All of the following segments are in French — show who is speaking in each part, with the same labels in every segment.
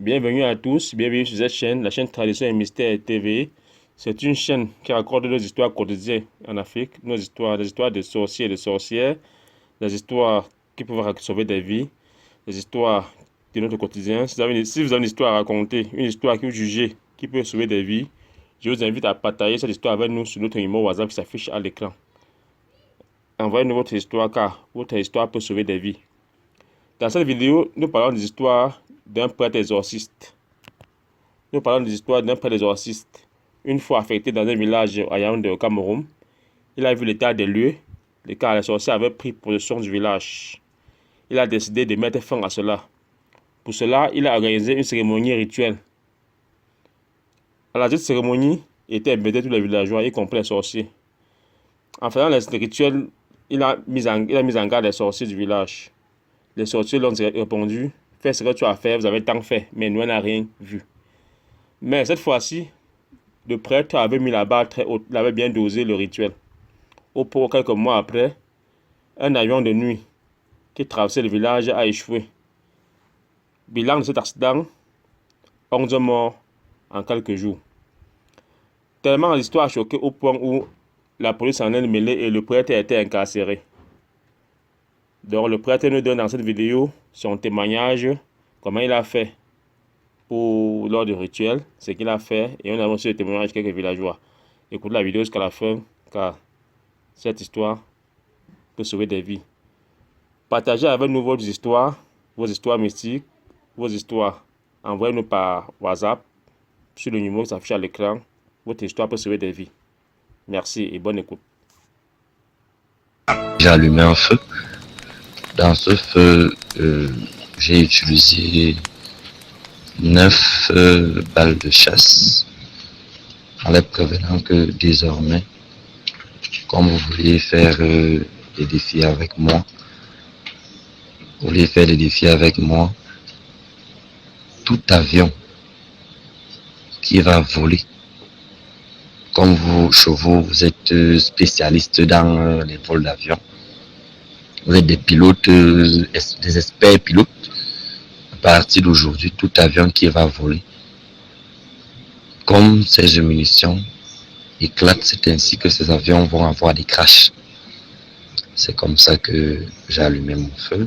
Speaker 1: Bienvenue à tous, bienvenue sur cette chaîne, la chaîne Tradition et Mystère TV. C'est une chaîne qui raconte nos histoires quotidiennes en Afrique, nos histoires, des histoires de sorciers et de sorcières, des histoires qui peuvent sauver des vies, des histoires de notre quotidien. Si vous avez une histoire à raconter, une histoire que vous jugez qui peut sauver des vies, je vous invite à partager cette histoire avec nous sur notre numéro WhatsApp qui s'affiche à l'écran. Envoyez-nous votre histoire car votre histoire peut sauver des vies. Dans cette vidéo, nous parlons des histoires d'un prêtre exorciste. Nous parlons des histoires d'un prêtre exorciste. Une fois affecté dans un village à Yaoundé au Cameroun, il a vu l'état des lieux, car les sorciers avaient pris possession du village. Il a décidé de mettre fin à cela. Pour cela, il a organisé une cérémonie rituelle. À la cette cérémonie étaient invités tous les villageois, y compris les sorciers. En faisant les rituels, il a mis en garde les sorciers du village. Les sorciers lui ont répondu: fais ce que tu as à faire, vous avez tant fait, mais nous n'avons rien vu. Mais cette fois-ci, le prêtre avait mis la barre très haute, il avait bien dosé le rituel. Quelques mois après, un avion de nuit qui traversait le village a échoué. Bilan de cet accident, 11 morts en quelques jours. Tellement l'histoire a choqué au point où la police en est mêlée et le prêtre a été incarcéré. Donc le prêtre nous donne dans cette vidéo son témoignage, comment il a fait lors du rituel, ce qu'il a fait, et on a reçu le témoignage de quelques villageois. Écoutez la vidéo jusqu'à la fin, car cette histoire peut sauver des vies. Partagez avec nous vos histoires mystiques, vos histoires. Envoyez-nous par WhatsApp sur le numéro qui s'affiche à l'écran. Votre histoire peut sauver des vies. Merci et bonne écoute.
Speaker 2: J'ai allumé un feu. Dans ce feu, j'ai utilisé 9 balles de chasse, en les prévenant que désormais, comme vous voulez faire des défis avec moi, tout avion qui va voler, comme vous, chevaux, vous êtes spécialistes dans les vols d'avion, vous êtes des pilotes, des experts pilotes. À partir d'aujourd'hui, tout avion qui va voler, comme ces munitions éclatent, c'est ainsi que ces avions vont avoir des crashs. C'est comme ça que j'ai allumé mon feu.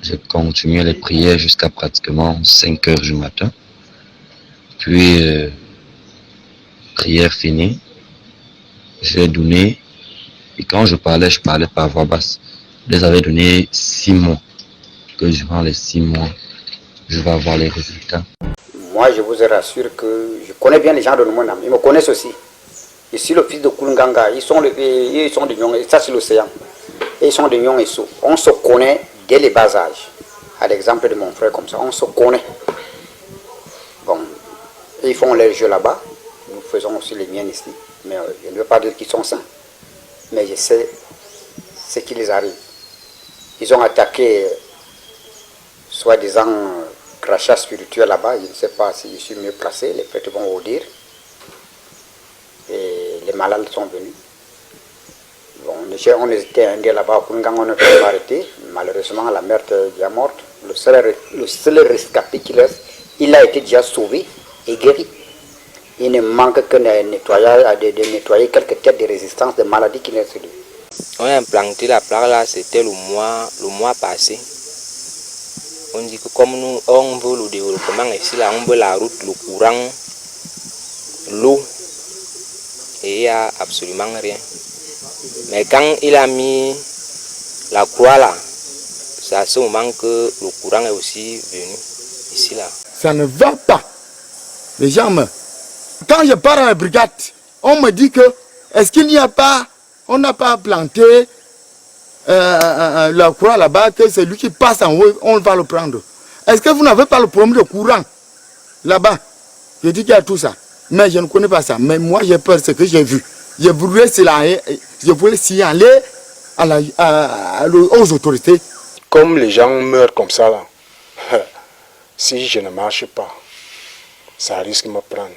Speaker 2: J'ai continué les prières jusqu'à pratiquement 5 heures du matin. Puis, prière finie, j'ai donné, et quand je parlais par voix basse. Je les avais donné 6 mois, que durant les 6 mois, je vais avoir les résultats.
Speaker 3: Moi, je vous rassure que je connais bien les gens de Noumanam. Ils me connaissent aussi. Ici, le fils de Kulunganga, ils sont de Nyong, ça c'est l'océan. Ils sont de Nyong et Sou. On se connaît dès les bas âges. À l'exemple de mon frère comme ça, on se connaît. Bon, ils font leurs jeux là-bas. Nous faisons aussi les miens ici. Mais je ne veux pas dire qu'ils sont sains. Mais je sais ce qui les arrive. Ils ont attaqué, soi-disant, crachat spirituel là-bas. Je ne sais pas si je suis mieux placé. Les prêtres vont vous dire. Et les malades sont venus. Bon, on était un là-bas, on a pu arrêter. Malheureusement, la mère est déjà morte. Le seul rescapé qu'il reste, il a été déjà sauvé et guéri. Il ne manque que de nettoyer quelques têtes de résistance de maladies qui naissent sur lui.
Speaker 4: On a implanté la plaque là, c'était le mois passé. On dit que comme nous, on veut le développement ici, là, on veut la route, le courant, l'eau. Et il n'y a absolument rien. Mais quand il a mis la croix là, c'est à ce moment que le courant est aussi venu ici là.
Speaker 5: Ça ne va pas. Les gens meurent. Quand je pars à la brigade, on me dit que est-ce qu'il n'y a pas, on n'a pas planté la croix là-bas, que c'est lui qui passe en haut, on va le prendre. Est-ce que vous n'avez pas le problème de courant là-bas? Je dis qu'il y a tout ça. Mais je ne connais pas ça. Mais moi, j'ai peur de ce que j'ai vu. Je voulais signaler aux autorités.
Speaker 6: Comme les gens meurent comme ça, là, si je ne marche pas, ça risque de me prendre.